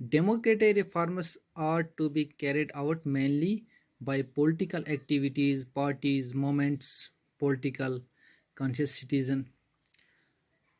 democratic reforms are to be carried out mainly by political activities, parties, movements, political conscious citizen।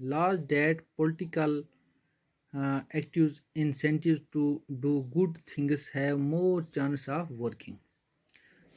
Laws that political actives incentives to do good things have more chance of working।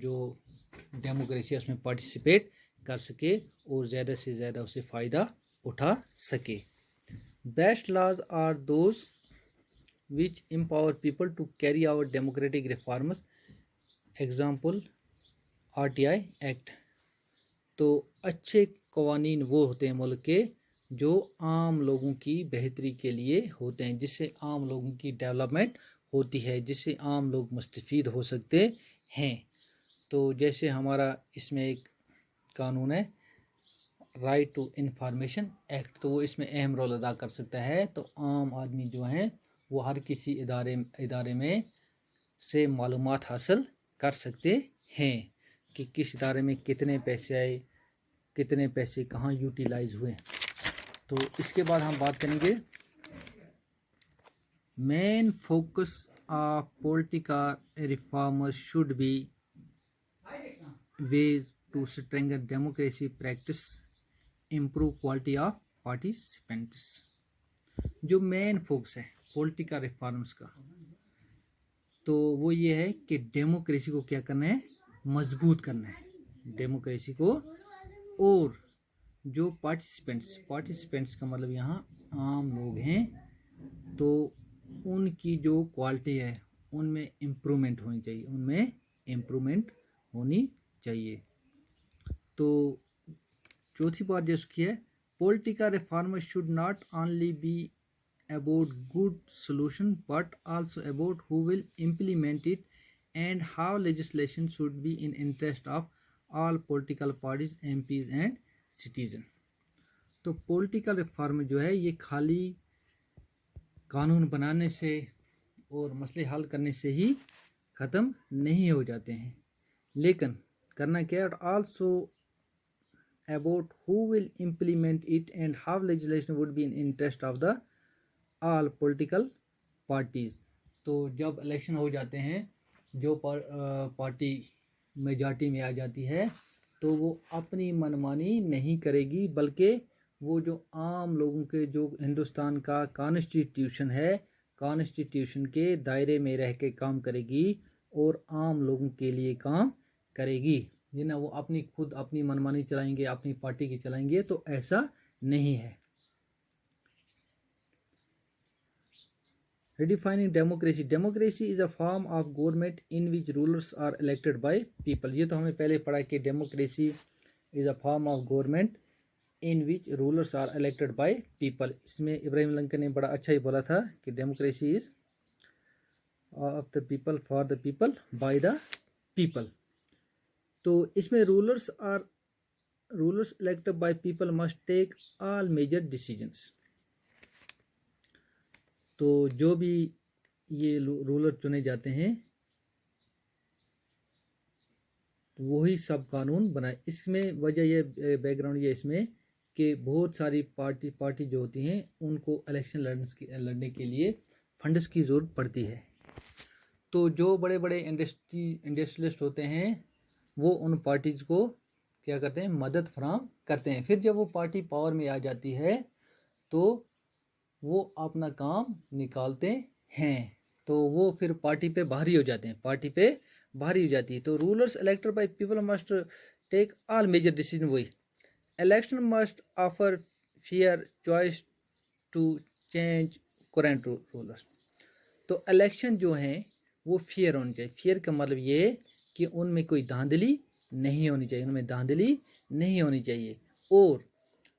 جو democracy اس میں participate کر سکے اور زیادہ سے زیادہ اسے فائدہ اٹھا سکے. Best laws are those which empower people to carry out democratic reforms. Example RTI Act. تو اچھے قوانین وہ ہوتے ہیں ملک کے جو عام لوگوں کی بہتری کے لیے ہوتے ہیں، جس سے عام لوگوں کی ڈیولپمنٹ ہوتی ہے، جس سے عام لوگ مستفید ہو سکتے ہیں. تو جیسے ہمارا اس میں ایک قانون ہے رائٹ ٹو انفارمیشن ایکٹ، تو وہ اس میں اہم رول ادا کر سکتا ہے. تو عام آدمی جو ہیں وہ ہر کسی ادارے میں سے معلومات حاصل کر سکتے ہیں کہ کس ادارے میں کتنے پیسے آئے، کتنے پیسے کہاں یوٹیلائز ہوئے. تو اس کے بعد ہم بات کریں گے main focus of political reforms should be ways to strengthen democracy practice, improve quality of participants. جو مین فوکس ہے پولیٹیکل ریفارمز کا تو وہ یہ ہے کہ ڈیموکریسی کو کیا کرنا ہے، مضبوط کرنا ہے ڈیموکریسی کو. اور جو پارٹیسپینٹس کا مطلب یہاں عام لوگ ہیں، تو ان کی جو کوالٹی ہے ان میں امپرومنٹ ہونی چاہیے. تو چوتھی بات جو اس کی ہے political reforms should not only be about good solution but also about who will implement it and how legislation should be in interest of all political parties, MPs and citizens. تو پولیٹیکل ریفارم جو ہے یہ خالی قانون بنانے سے اور مسئلے حل کرنے سے ہی ختم نہیں ہو جاتے ہیں، لیکن کرنا کیا ہے also about who will implement it and how legislation would be in interest of the all political parties. تو جب الیکشن ہو جاتے ہیں جو پارٹی میجارٹی میں آ جاتی ہے تو وہ اپنی منمانی نہیں کرے گی، بلکہ وہ جو عام لوگوں کے جو ہندوستان کا کانسٹیٹیوشن ہے، کانسٹیٹیوشن کے دائرے میں رہ کے کام کرے گی اور عام لوگوں کے لیے کام کرے گی. یہ نہ وہ خود اپنی منمانی چلائیں گے، اپنی پارٹی کی چلائیں گے، تو ایسا نہیں ہے. Redefining democracy. Democracy is a form of government in which rulers are elected by people. یہ تو ہمیں پہلے پڑھا کہ democracy is a form of government in which rulers are elected by people. اس میں ابراہیم لنکن نے بڑا اچھا ہی بولا تھا کہ democracy is of the people, for the people, by the people. تو اس میں rulers elected by people must take all major decisions. تو جو بھی یہ رولر چنے جاتے ہیں وہی سب قانون بنائے. اس میں وجہ یہ بیک گراؤنڈ یہ اس میں کہ بہت ساری پارٹی جو ہوتی ہیں ان کو الیکشن لڑنے کے لیے فنڈز کی ضرورت پڑتی ہے. تو جو بڑے بڑے انڈسٹریلسٹ ہوتے ہیں وہ ان پارٹیز کو کیا کرتے ہیں، مدد فراہم کرتے ہیں. پھر جب وہ پارٹی پاور میں آ جاتی ہے تو وہ اپنا کام نکالتے ہیں، تو وہ پھر پارٹی پہ بھاری ہو جاتے ہیں، تو rulers elected by people must take all major decision. وہی election must offer fair choice to change current rulers. تو الیکشن جو ہیں وہ فیئر ہونے چاہیے. فیئر کا مطلب یہ کہ ان میں کوئی دھاندلی نہیں ہونی چاہیے، اور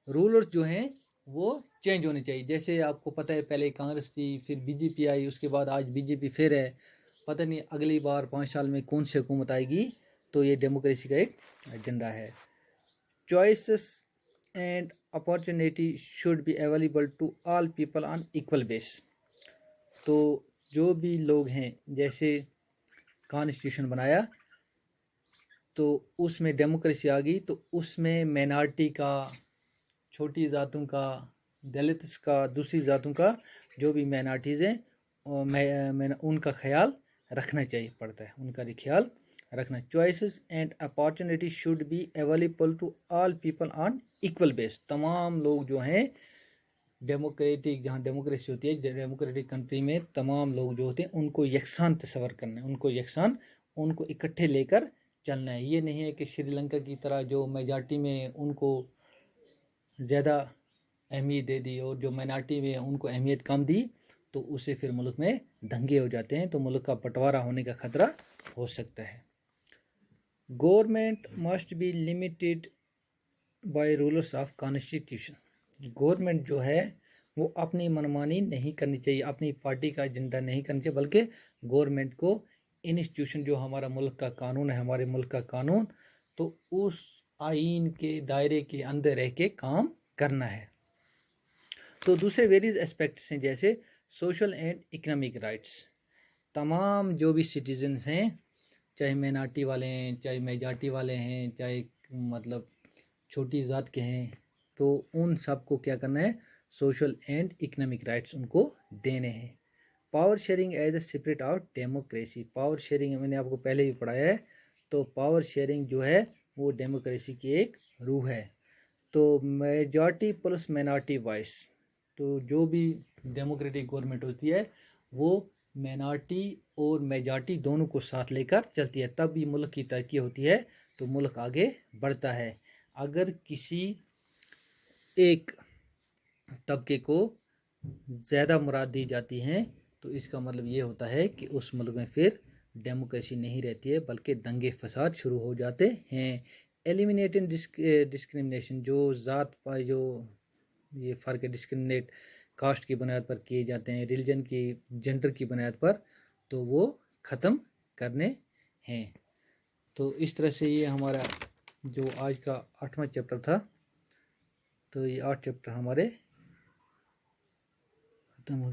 رولرز جو ہیں وہ چینج ہونے چاہیے. جیسے آپ کو پتہ ہے پہلے کانگریس تھی، پھر بی جے پی آئی، اس کے بعد آج بی جے پی پھر ہے. پتہ نہیں اگلی بار 5 سال میں کون سی حکومت آئے گی. تو یہ ڈیموکریسی کا ایک ایجنڈا ہے. Choices and opportunity should be available to all people on equal base. تو جو بھی لوگ ہیں، جیسے کانسٹیٹیوشن بنایا تو اس میں ڈیموکریسی آ گئی، تو اس میں مینارٹی کا، چھوٹی ذاتوں کا، دلتس کا، دوسری ذاتوں کا جو بھی مینارٹیز ہیں ان کا خیال رکھنا چاہیے پڑتا ہے، ان کا خیال رکھنا. Choices and opportunity should be available to all people on equal base. تمام لوگ جو ہیں جہاں ڈیموکریسی ہوتی ہے، ڈیموکریٹک کنٹری میں تمام لوگ جو ہوتے ہیں ان کو یکساں تصور کرنا ہے، ان کو یکساں ان کو اکٹھے لے کر چلنا ہے. یہ نہیں ہے کہ سری لنکا کی طرح جو میجارٹی میں ان کو زیادہ اہمیت دے دی اور جو مائنارٹی میں ان کو اہمیت کم دی تو اسے پھر ملک میں دنگے ہو جاتے ہیں, تو ملک کا بٹوارا ہونے کا خطرہ ہو سکتا ہے. Government must be limited by rulers of constitution. Government جو ہے وہ اپنی منمانی نہیں کرنی چاہیے, اپنی پارٹی کا ایجنڈا نہیں کرنا چاہیے, بلکہ گورنمنٹ کو انسٹیٹیوشن جو ہمارا ملک کا قانون ہے, ہمارے ملک کا قانون, تو اس آئین کے دائرے کے اندر رہ کے کام کرنا ہے. تو دوسرے ویریز اسپیکٹس ہیں جیسے سوشل اینڈ اکنامک رائٹس. تمام جو بھی سٹیزنز ہیں, چاہے مائنارٹی والے ہیں, چاہے میجارٹی والے ہیں, چاہے مطلب چھوٹی ذات کے ہیں, تو ان سب کو کیا کرنا ہے, سوشل اینڈ اکنامک رائٹس ان کو دینے ہیں. Power sharing as a spirit of democracy. Power sharing میں نے آپ کو پہلے بھی پڑھایا ہے, تو پاور شیئرنگ جو ہے وہ ڈیموکریسی کی ایک روح ہے. تو میجارٹی پلس مائنارٹی وائس, تو جو بھی ڈیموکریٹک گورنمنٹ ہوتی ہے وہ مائنارٹی اور میجارٹی دونوں کو ساتھ لے کر چلتی ہے, تب بھی ملک کی ترقی ہوتی ہے, تو ملک آگے بڑھتا ہے. اگر کسی ایک طبقے کو زیادہ مراد دی جاتی ہیں تو اس کا مطلب یہ ہوتا ہے کہ اس ملک میں پھر ڈیموکریسی نہیں رہتی ہے, بلکہ دنگے فساد شروع ہو جاتے ہیں. ایلیمینیٹنگ ڈسکرمنیشن, جو ذات پر جو یہ فرق ڈسکرمنیٹ کاسٹ کی بنیاد پر کیے جاتے ہیں, ریلیجن کی, جنڈر کی بنیاد پر, تو وہ ختم کرنے ہیں. تو اس طرح سے یہ ہمارا جو آج کا 8واں چیپٹر تھا, تو یہ 8 چیپٹر ہمارے ختم ہو